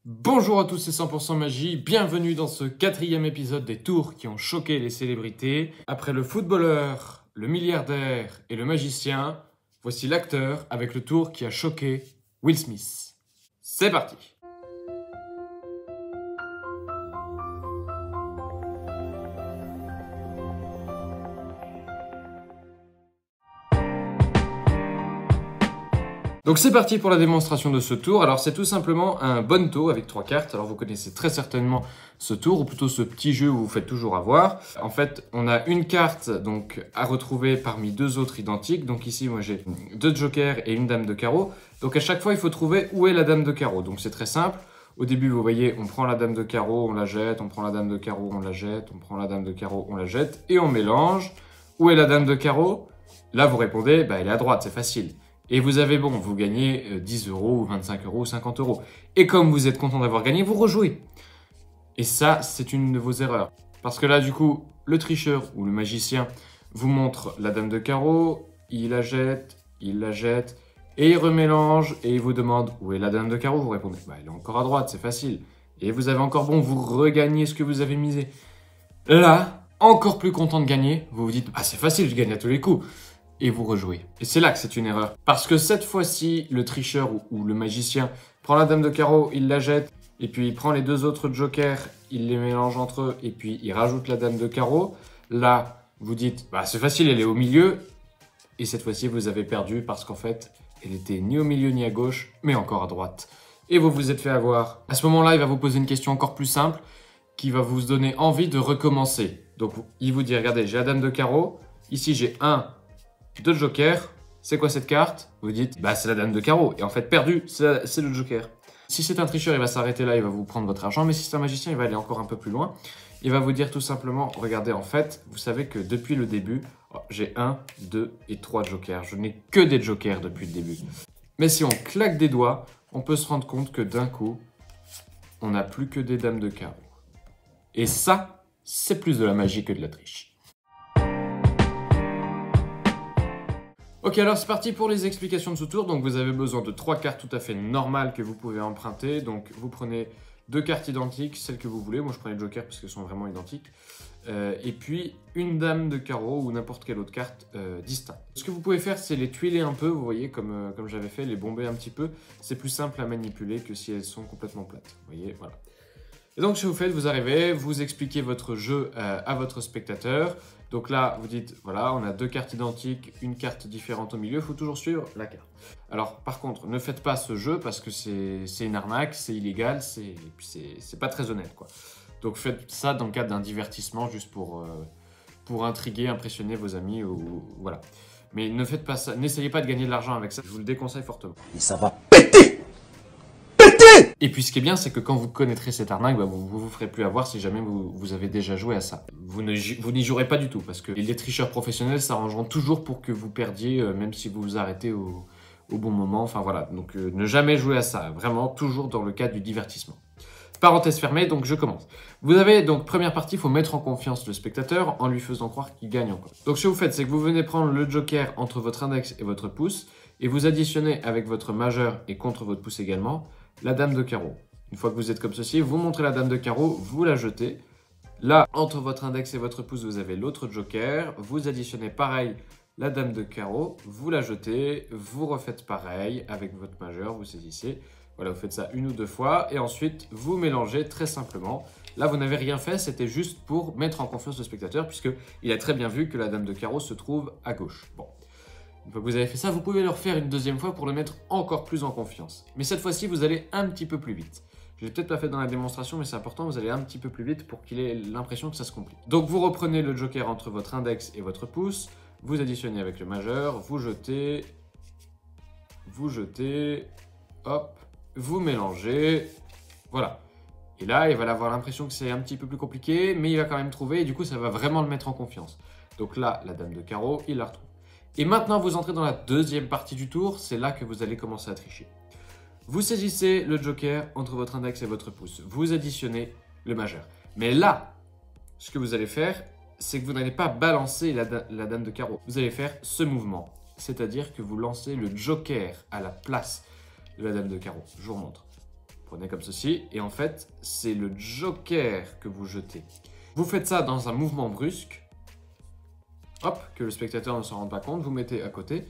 Bonjour à tous, c'est 100% Magie, bienvenue dans ce 4e épisode des tours qui ont choqué les célébrités. Après le footballeur, le milliardaire et le magicien, voici l'acteur avec le tour qui a choqué Will Smith. C'est parti! Donc c'est parti pour la démonstration de ce tour. Alors c'est tout simplement un bonneto avec 3 cartes. Alors vous connaissez très certainement ce tour, ou plutôt ce petit jeu où vous faites toujours avoir. En fait, on a une carte donc à retrouver parmi 2 autres identiques. Donc ici, moi j'ai 2 jokers et une dame de carreau. Donc à chaque fois, il faut trouver où est la dame de carreau. Donc c'est très simple. Au début, vous voyez, on prend la dame de carreau, on la jette, on prend la dame de carreau, on la jette, on prend la dame de carreau, on la jette, et on mélange. Où est la dame de carreau? Là, vous répondez, elle est à droite, c'est facile. Et vous avez, vous gagnez 10 euros, ou 25 euros, ou 50 euros. Et comme vous êtes content d'avoir gagné, vous rejouez. Et ça, c'est une de vos erreurs. Parce que là, du coup, le tricheur ou le magicien vous montre la dame de carreau, il la jette, et il remélange, et il vous demande où est la dame de carreau. Vous répondez, elle est encore à droite, c'est facile. Et vous avez encore vous regagnez ce que vous avez misé. Là, encore plus content de gagner, vous vous dites, c'est facile, je gagne à tous les coups. Et vous rejouez. Et c'est là que c'est une erreur. Parce que cette fois-ci, le tricheur ou le magicien prend la dame de carreau, il la jette, et puis il prend les 2 autres jokers, il les mélange entre eux, et puis il rajoute la dame de carreau. Là, vous dites, c'est facile, elle est au milieu. Et cette fois-ci, vous avez perdu parce qu'en fait, elle était ni au milieu ni à gauche, mais encore à droite. Et vous vous êtes fait avoir. À ce moment-là, il va vous poser une question encore plus simple, qui va vous donner envie de recommencer. Donc, il vous dit, regardez, j'ai la dame de carreau, ici j'ai 2 jokers, c'est quoi cette carte? Vous dites, c'est la dame de carreau. Et en fait, perdu, c'est le joker. Si c'est un tricheur, il va s'arrêter là, il va vous prendre votre argent. Mais si c'est un magicien, il va aller encore un peu plus loin. Il va vous dire tout simplement, regardez, en fait, vous savez que depuis le début, j'ai 1, 2 et 3 jokers. Je n'ai que des jokers depuis le début. Mais si on claque des doigts, on peut se rendre compte que d'un coup, on n'a plus que des dames de carreau. Et ça, c'est plus de la magie que de la triche. Ok, alors c'est parti pour les explications de ce tour. Donc vous avez besoin de 3 cartes tout à fait normales que vous pouvez emprunter. Donc vous prenez 2 cartes identiques, celles que vous voulez. Moi je prends les jokers parce qu'elles sont vraiment identiques. Et puis une dame de carreau ou n'importe quelle autre carte distincte. Ce que vous pouvez faire, c'est les tuiler un peu, vous voyez, comme j'avais fait, les bomber un petit peu. C'est plus simple à manipuler que si elles sont complètement plates. Vous voyez, voilà. Et donc, ce que vous faites, vous arrivez, vous expliquez votre jeu à votre spectateur. Donc là, vous dites, voilà, on a 2 cartes identiques, une carte différente au milieu, il faut toujours suivre la carte. Alors, par contre, ne faites pas ce jeu parce que c'est une arnaque, c'est illégal, et puis c'est pas très honnête, quoi. Donc, faites ça dans le cadre d'un divertissement, juste pour intriguer, impressionner vos amis, ou voilà. Mais ne faites pas ça, n'essayez pas de gagner de l'argent avec ça, je vous le déconseille fortement. Et ça va péter! Et puis ce qui est bien, c'est que quand vous connaîtrez cette arnaque, vous ferez plus avoir si jamais vous avez déjà joué à ça. Vous n'y jouerez pas du tout, parce que les tricheurs professionnels s'arrangeront toujours pour que vous perdiez, même si vous vous arrêtez au bon moment. Enfin voilà, donc ne jamais jouer à ça, vraiment toujours dans le cadre du divertissement. Parenthèse fermée, donc je commence. Vous avez donc première partie, il faut mettre en confiance le spectateur en lui faisant croire qu'il gagne encore. Donc ce que vous faites, c'est que vous venez prendre le joker entre votre index et votre pouce, et vous additionnez avec votre majeur et contre votre pouce également, la dame de carreau. Une fois que vous êtes comme ceci, vous montrez la dame de carreau, vous la jetez. Là, entre votre index et votre pouce, vous avez l'autre joker. Vous additionnez pareil la dame de carreau, vous la jetez, vous refaites pareil avec votre majeur, vous saisissez. Voilà, vous faites ça 1 ou 2 fois et ensuite vous mélangez très simplement. Là, vous n'avez rien fait, c'était juste pour mettre en confiance le spectateur puisqu'il a très bien vu que la dame de carreau se trouve à gauche. Bon. Une fois que vous avez fait ça, vous pouvez le refaire une 2e fois pour le mettre encore plus en confiance. Mais cette fois-ci, vous allez un petit peu plus vite. Je l'ai peut-être pas fait dans la démonstration, mais c'est important, vous allez un petit peu plus vite pour qu'il ait l'impression que ça se complique. Donc vous reprenez le joker entre votre index et votre pouce, vous additionnez avec le majeur, vous jetez, hop, vous mélangez, voilà. Et là, il va avoir l'impression que c'est un petit peu plus compliqué, mais il va quand même trouver, et du coup, ça va vraiment le mettre en confiance. Donc là, la dame de carreau, il la retrouve. Et maintenant, vous entrez dans la 2e partie du tour, c'est là que vous allez commencer à tricher. Vous saisissez le joker entre votre index et votre pouce, vous additionnez le majeur. Mais là, ce que vous allez faire, c'est que vous n'allez pas balancer la dame de carreau. Vous allez faire ce mouvement, c'est-à-dire que vous lancez le joker à la place de la dame de carreau. Je vous remontre. Prenez comme ceci, et en fait, c'est le joker que vous jetez. Vous faites ça dans un mouvement brusque, hop, que le spectateur ne s'en rende pas compte, vous mettez à côté.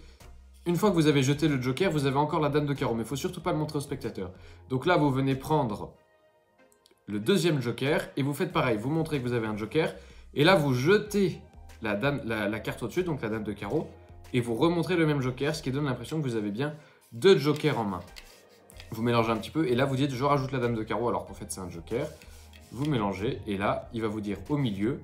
Une fois que vous avez jeté le joker, vous avez encore la dame de carreau, mais il ne faut surtout pas le montrer au spectateur. Donc là, vous venez prendre le deuxième joker, et vous faites pareil, vous montrez que vous avez un joker, et là, vous jetez la carte au-dessus, donc la dame de carreau, et vous remontrez le même joker, ce qui donne l'impression que vous avez bien 2 jokers en main. Vous mélangez un petit peu, et là, vous dites, je rajoute la dame de carreau, alors qu'en fait, c'est un joker. Vous mélangez, et là, il va vous dire au milieu,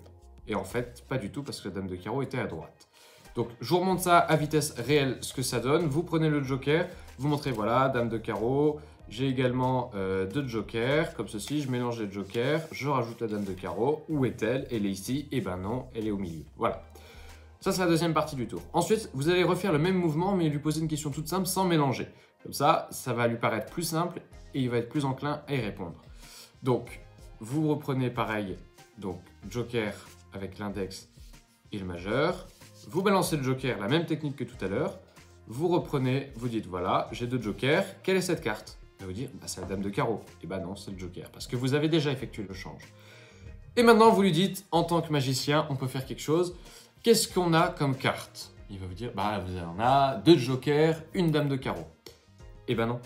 et en fait, pas du tout, parce que la dame de carreau était à droite. Donc, je vous remonte ça à vitesse réelle, ce que ça donne. Vous prenez le joker, vous montrez, voilà, dame de carreau. J'ai également 2 jokers, comme ceci. Je mélange les jokers, je rajoute la dame de carreau. Où est-elle? Elle est ici. Eh ben non, elle est au milieu. Voilà. Ça, c'est la deuxième partie du tour. Ensuite, vous allez refaire le même mouvement, mais lui poser une question toute simple sans mélanger. Comme ça va lui paraître plus simple et il va être plus enclin à y répondre. Donc, vous reprenez pareil, donc joker avec l'index et le majeur. Vous balancez le joker, la même technique que tout à l'heure. Vous reprenez, vous dites voilà, j'ai 2 jokers, quelle est cette carte? Il va vous dire, bah, c'est la dame de carreau. Et bah non, c'est le joker, parce que vous avez déjà effectué le change. Et maintenant, vous lui dites, en tant que magicien, on peut faire quelque chose. Qu'est-ce qu'on a comme carte? Il va vous dire, bah vous en avez 2 jokers, une dame de carreau. Et ben non.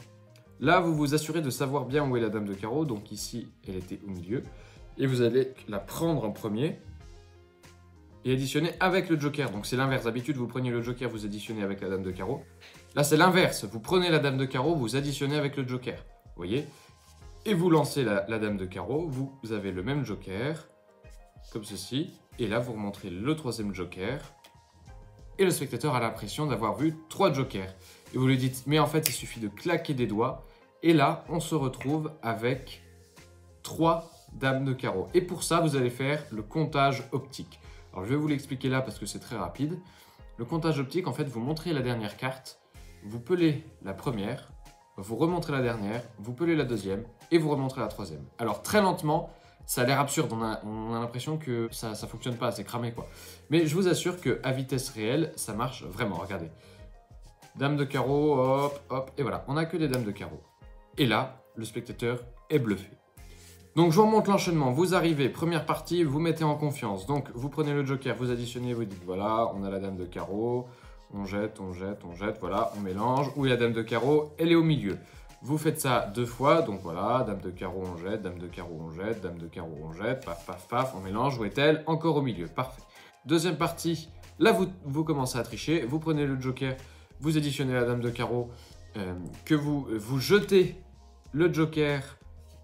Là, vous vous assurez de savoir bien où est la dame de carreau. Donc ici, elle était au milieu. Et vous allez la prendre en premier et additionner avec le joker. Donc c'est l'inverse. D'habitude, vous prenez le joker, vous additionnez avec la dame de carreau. Là, c'est l'inverse. Vous prenez la dame de carreau, vous additionnez avec le joker. Vous voyez? Et vous lancez la dame de carreau. Vous avez le même joker, comme ceci. Et là, vous remontrez le 3e joker. Et le spectateur a l'impression d'avoir vu 3 jokers. Et vous lui dites, mais en fait, il suffit de claquer des doigts. Et là, on se retrouve avec 3 dames de carreau. Et pour ça, vous allez faire le comptage optique. Alors, je vais vous l'expliquer là parce que c'est très rapide. Le comptage optique, en fait, vous montrez la dernière carte, vous pelez la première, vous remontrez la dernière, vous pelez la deuxième et vous remontrez la troisième. Alors, très lentement, ça a l'air absurde, on a l'impression que ça ne fonctionne pas, c'est cramé quoi. Mais je vous assure qu'à vitesse réelle, ça marche vraiment, regardez. Dame de carreau, hop, hop, et voilà, on n'a que des dames de carreau. Et là, le spectateur est bluffé. Donc je vous remonte l'enchaînement, vous arrivez, première partie, vous mettez en confiance. Donc vous prenez le joker, vous additionnez, vous dites voilà, on a la dame de carreau, on jette, on jette, on jette, voilà, on mélange. Où est la dame de carreau? Elle est au milieu. Vous faites ça 2 fois, donc voilà, dame de carreau, on jette, dame de carreau, on jette, dame de carreau, on jette, paf, paf, paf, on mélange. Où est-elle? Encore au milieu, parfait. Deuxième partie, là vous commencez à tricher, vous prenez le joker, vous additionnez la dame de carreau, que vous jetez le joker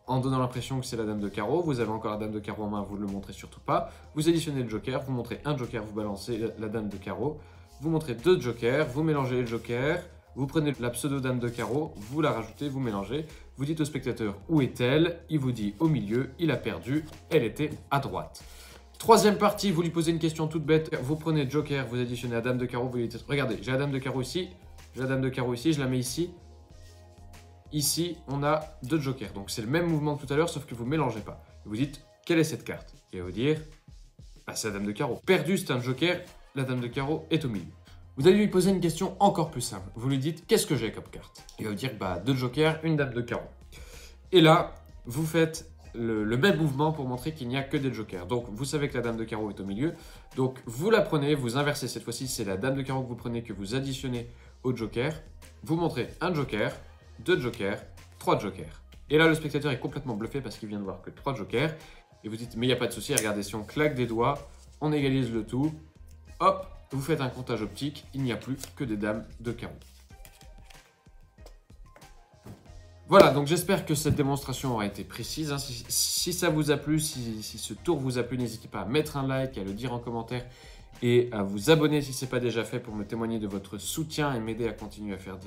en donnant l'impression que c'est la dame de carreau. Vous avez encore la dame de carreau en main, vous ne le montrez surtout pas. Vous additionnez le joker, vous montrez un joker, vous balancez la dame de carreau. Vous montrez 2 jokers, vous mélangez les jokers. Vous prenez la pseudo-dame de carreau, vous la rajoutez, vous mélangez. Vous dites au spectateur où est-elle? Il vous dit au milieu, il a perdu, elle était à droite. Troisième partie, vous lui posez une question toute bête. Vous prenez joker, vous additionnez la dame de carreau, vous lui dites regardez, j'ai la dame de carreau ici, j'ai la dame de carreau ici, je la mets ici. Ici, on a 2 jokers. Donc, c'est le même mouvement que tout à l'heure, sauf que vous ne mélangez pas. Vous dites, quelle est cette carte? Et il va vous dire, bah, c'est la dame de carreau. Perdu, c'est un joker. La dame de carreau est au milieu. Vous allez lui poser une question encore plus simple. Vous lui dites, qu'est-ce que j'ai comme carte? Il va vous dire, bah, 2 jokers, une dame de carreau. Et là, vous faites le même mouvement pour montrer qu'il n'y a que des jokers. Donc, vous savez que la dame de carreau est au milieu. Donc, vous la prenez, vous inversez. Cette fois-ci, c'est la dame de carreau que vous prenez, que vous additionnez au joker. Vous montrez un joker, 2 jokers, 3 jokers. Et là, le spectateur est complètement bluffé parce qu'il vient de voir que 3 jokers. Et vous dites, mais il n'y a pas de souci, regardez, si on claque des doigts, on égalise le tout. Hop, vous faites un comptage optique, il n'y a plus que des dames de carreau. Voilà, donc j'espère que cette démonstration aura été précise. Hein. Si ça vous a plu, si ce tour vous a plu, n'hésitez pas à mettre un like, à le dire en commentaire et à vous abonner si ce n'est pas déjà fait pour me témoigner de votre soutien et m'aider à continuer à faire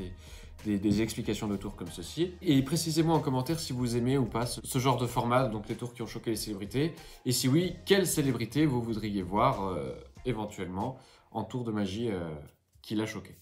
des explications de tours comme ceci. Et précisez-moi en commentaire si vous aimez ou pas ce genre de format, donc les tours qui ont choqué les célébrités. Et si oui, quelle célébrité vous voudriez voir éventuellement en tour de magie qui l'a choqué.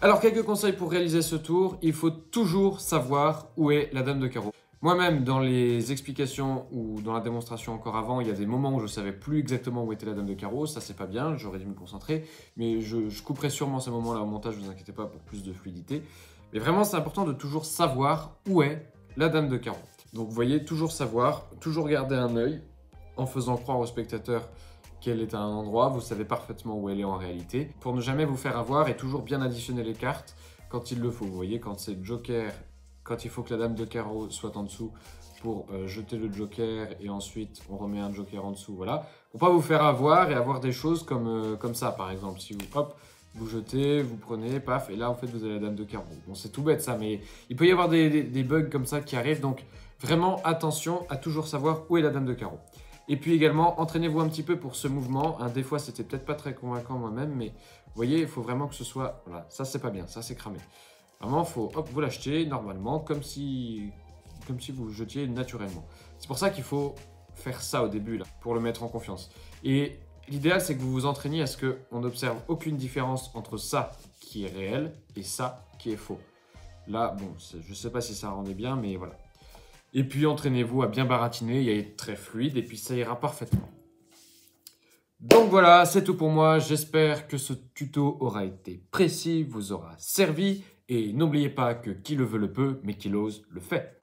Alors, quelques conseils pour réaliser ce tour. Il faut toujours savoir où est la dame de carreau. Moi-même, dans les explications ou dans la démonstration encore avant, il y a des moments où je ne savais plus exactement où était la dame de carreau. Ça, c'est pas bien, j'aurais dû me concentrer. Mais je couperai sûrement ces moments-là au montage, ne vous inquiétez pas, pour plus de fluidité. Mais vraiment, c'est important de toujours savoir où est la dame de carreau. Donc vous voyez, toujours savoir, toujours garder un œil en faisant croire au spectateur qu'elle est à un endroit, vous savez parfaitement où elle est en réalité, pour ne jamais vous faire avoir et toujours bien additionner les cartes quand il le faut. Vous voyez, quand c'est joker, quand il faut que la dame de carreau soit en dessous pour jeter le joker et ensuite on remet un joker en dessous, voilà. Pour pas vous faire avoir et avoir des choses comme ça, par exemple. Si vous, hop, vous jetez, vous prenez, paf, et là en fait vous avez la dame de carreau. Bon, c'est tout bête ça, mais il peut y avoir des bugs comme ça qui arrivent, donc vraiment attention à toujours savoir où est la dame de carreau. Et puis également, entraînez-vous un petit peu pour ce mouvement. Des fois, c'était peut-être pas très convaincant moi-même, mais vous voyez, il faut vraiment que ce soit... Voilà, ça c'est pas bien, ça c'est cramé. Vraiment, il faut, hop, vous l'achetez normalement, comme si vous le jetiez naturellement. C'est pour ça qu'il faut faire ça au début, là, pour le mettre en confiance. Et l'idéal, c'est que vous vous entraîniez à ce qu'on n'observe aucune différence entre ça qui est réel et ça qui est faux. Là, bon, je sais pas si ça rendait bien, mais voilà. Et puis entraînez-vous à bien baratiner, il est très fluide et puis ça ira parfaitement. Donc voilà, c'est tout pour moi. J'espère que ce tuto aura été précis, vous aura servi. Et n'oubliez pas que qui le veut le peut, mais qui l'ose le fait.